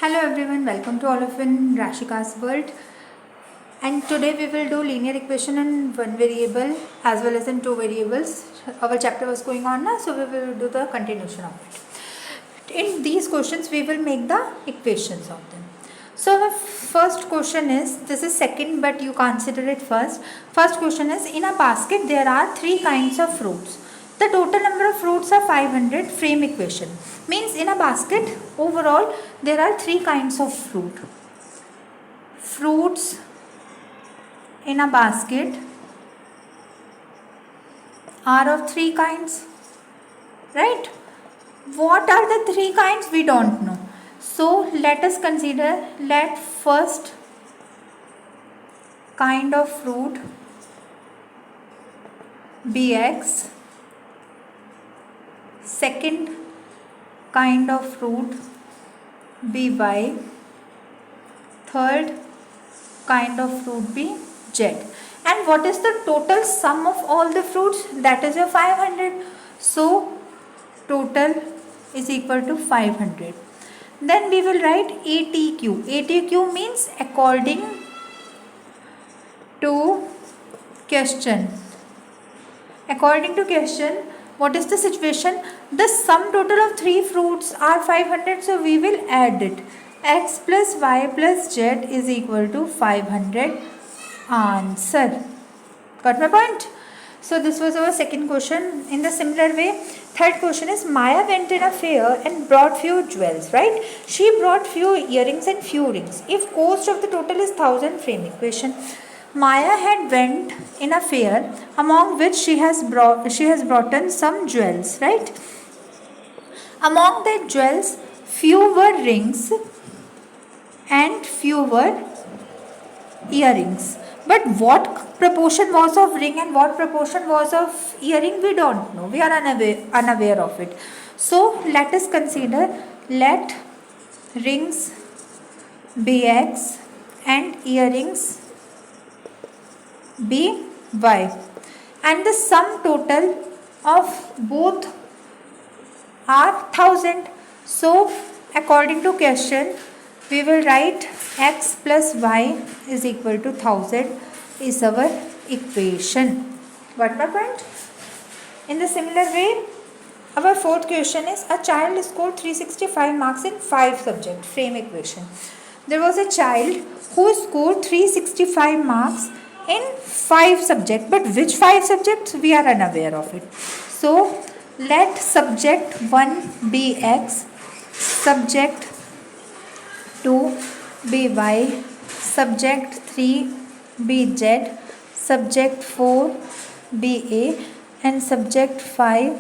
Hello everyone, welcome to all of in Rashika's world. And today we will do linear equation in one variable as well as in two variables. Our chapter was going on now, so we will do the continuation of it. In these questions we will make the equations of them. So the first question is, this is second but you consider it first. First question is, in a basket there are three kinds of fruits. The total number of fruits are 500. Frame equation. Means in a basket overall there are three kinds of fruit. Fruits in a basket are of three kinds. Right? What are the three kinds? We don't know. So let us consider, let first kind of fruit be X, second kind of fruit be Y, third kind of fruit be Z. And what is the total sum of all the fruits? That is your 500. So total is equal to 500. Then we will write ATQ. ATQ means according to question. According to question, what is the situation? The sum total of three fruits are 500, so we will add it. X plus Y plus Z is equal to 500. Answer. Got my point? So this was our second question. In the similar way, third question is, Maya went in a fair and brought few jewels, right? She brought few earrings and few rings. If cost of the total is 1000, frame equation. Maya had went in a fair, among which she has brought some jewels, right? Among the jewels, few were rings and few were earrings. But what proportion was of ring and what proportion was of earring, we don't know. We are unaware of it. So let us consider, let rings be X and earrings be Y. And the sum total of both are 1000. So according to question, we will write X plus Y is equal to 1000 is our equation. Got my point? In the similar way, our fourth question is, a child scored 365 marks in 5 subjects. Frame equation. There was a child who scored 365 marks in 5 subjects, but which 5 subjects? We are unaware of it. So let subject 1 be X, subject 2 be Y, subject 3 be Z, subject 4 be A, and subject 5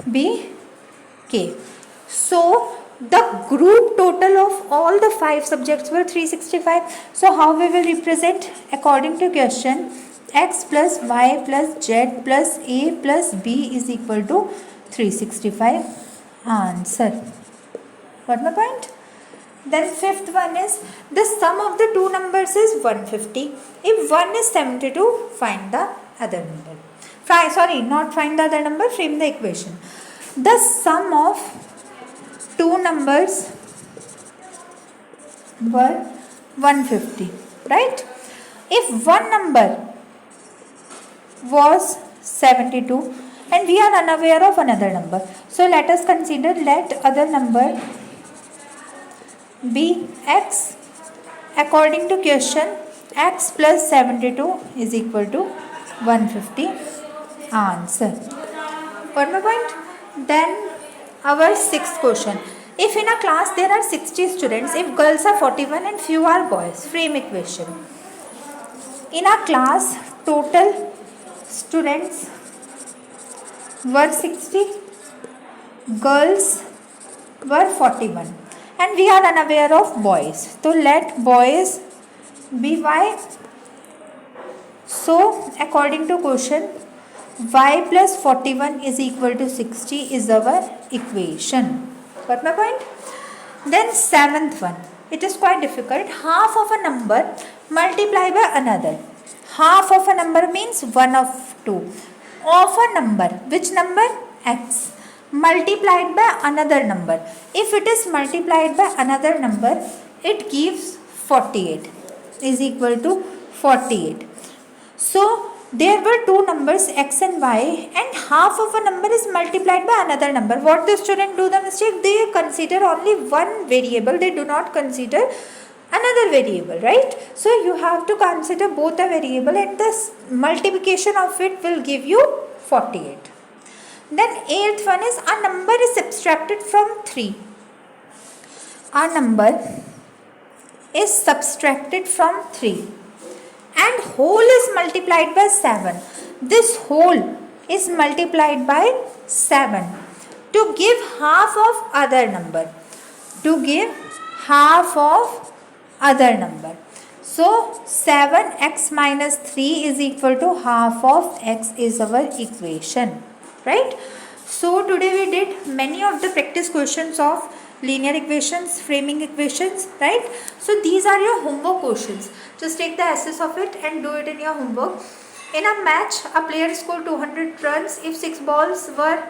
be K. So the group total of all the 5 subjects were 365. So how we will represent? According to question, X plus Y plus Z plus A plus B is equal to 365. Answer. Got my point? Then fifth one is, the sum of the two numbers is 150. If 1 is 72, find the other number. Not find the other number, frame the equation. The sum of two numbers were 150, right? If one number was 72 and we are unaware of another number, so let us consider, let other number be X. According to question, X plus 72 is equal to 150. Answer. Got my point? Then our sixth question. If in a class there are 60 students, if girls are 41 and few are boys, frame equation. In a class, total students were 60, girls were 41. And we are unaware of boys. So let boys be Y. So according to question, Y plus 41 is equal to 60 is our equation. Got my point? Then seventh one. It is quite difficult. Half of a number multiplied by another. Half of a number means 1 of 2. Of a number. Which number? X. multiplied by another number. If it is multiplied by another number, it gives 48 is equal to 48. So there were two numbers x and y, and half of a number is multiplied by another number. What the student do the mistake? They consider only one variable, they do not consider another variable, right? So you have to consider both a variable, and the multiplication of it will give you 48. Then eighth one is a number is subtracted from 3. A number is subtracted from 3 and whole is multiplied by 7. This whole is multiplied by 7 to give half of other number. To give half of other number. So 7x minus 3 is equal to half of x is our equation, right? So today we did many of the practice questions of linear equations, framing equations, right? So these are your homework questions. Just take the essence of it and do it in your homework. In a match, a player scored 200 runs. If 6 balls were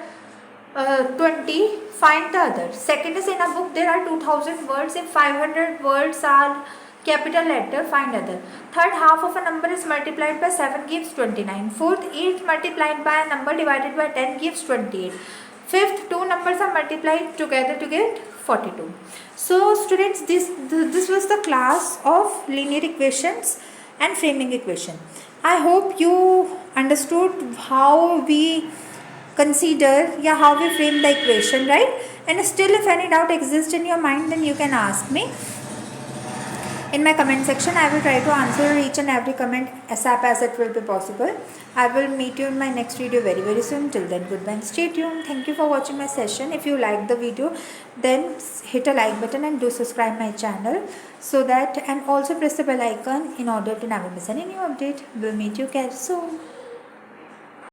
20, find the other. Second is, in a book there are 2000 words. If 500 words are capital letter, find other. Third, half of a number is multiplied by 7 gives 29. Fourth, 8 multiplied by a number divided by 10 gives 28. Fifth, two numbers are multiplied together to get 42. So students, this was the class of linear equations and framing equation. I hope you understood how we consider, how we frame the equation, right? And still, if any doubt exists in your mind, then you can ask me in my comment section. I will try to answer each and every comment as it will be possible. I will meet you in my next video very soon. Till then, goodbye and stay tuned. Thank you for watching my session. If you like the video, then hit a like button and do subscribe my channel, so that, and also press the bell icon in order to never miss any new update. We'll meet you guys soon.